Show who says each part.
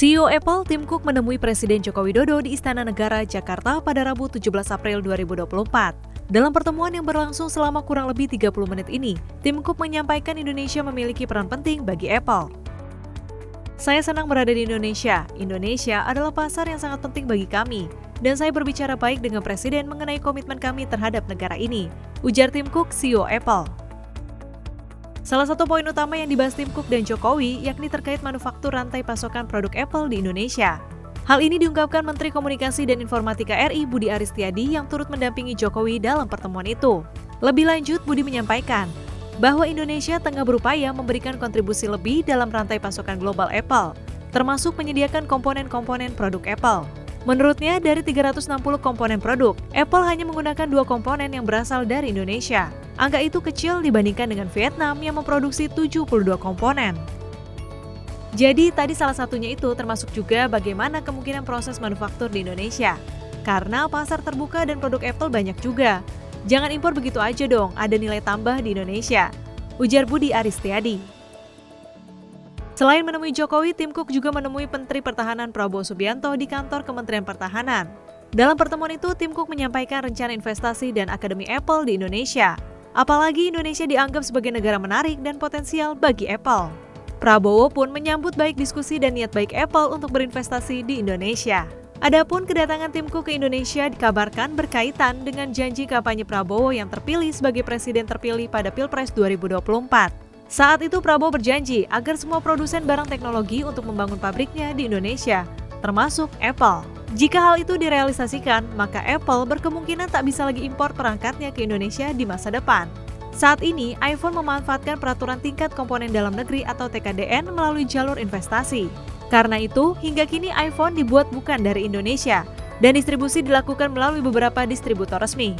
Speaker 1: CEO Apple Tim Cook menemui Presiden Joko Widodo di Istana Negara, Jakarta pada Rabu 17 April 2024. Dalam pertemuan yang berlangsung selama kurang lebih 30 menit ini, Tim Cook menyampaikan Indonesia memiliki peran penting bagi Apple. Saya senang berada di Indonesia. Indonesia adalah pasar yang sangat penting bagi kami. Dan saya berbicara baik dengan Presiden mengenai komitmen kami terhadap negara ini, ujar Tim Cook, CEO Apple. Salah satu poin utama yang dibahas Tim Cook dan Jokowi yakni terkait manufaktur rantai pasokan produk Apple di Indonesia. Hal ini diungkapkan Menteri Komunikasi dan Informatika RI Budi Aris Setiadi yang turut mendampingi Jokowi dalam pertemuan itu. Lebih lanjut, Budi menyampaikan bahwa Indonesia tengah berupaya memberikan kontribusi lebih dalam rantai pasokan global Apple, termasuk menyediakan komponen-komponen produk Apple. Menurutnya, dari 360 komponen produk, Apple hanya menggunakan 2 komponen yang berasal dari Indonesia. Angka itu kecil dibandingkan dengan Vietnam yang memproduksi 72 komponen. Jadi tadi salah satunya itu termasuk juga bagaimana kemungkinan proses manufaktur di Indonesia. Karena pasar terbuka dan produk Apple banyak juga. Jangan impor begitu aja dong, ada nilai tambah di Indonesia, ujar Budi Aris Setiadi. Selain menemui Jokowi, Tim Cook juga menemui Menteri Pertahanan Prabowo Subianto di kantor Kementerian Pertahanan. Dalam pertemuan itu, Tim Cook menyampaikan rencana investasi dan Akademi Apple di Indonesia. Apalagi Indonesia dianggap sebagai negara menarik dan potensial bagi Apple. Prabowo pun menyambut baik diskusi dan niat baik Apple untuk berinvestasi di Indonesia. Adapun kedatangan Tim Cook ke Indonesia dikabarkan berkaitan dengan janji kampanye Prabowo yang terpilih sebagai presiden terpilih pada Pilpres 2024. Saat itu Prabowo berjanji agar semua produsen barang teknologi untuk membangun pabriknya di Indonesia, termasuk Apple. Jika hal itu direalisasikan, maka Apple berkemungkinan tak bisa lagi impor perangkatnya ke Indonesia di masa depan. Saat ini, iPhone memanfaatkan peraturan tingkat komponen dalam negeri atau TKDN melalui jalur investasi. Karena itu, hingga kini iPhone dibuat bukan dari Indonesia, dan distribusi dilakukan melalui beberapa distributor resmi.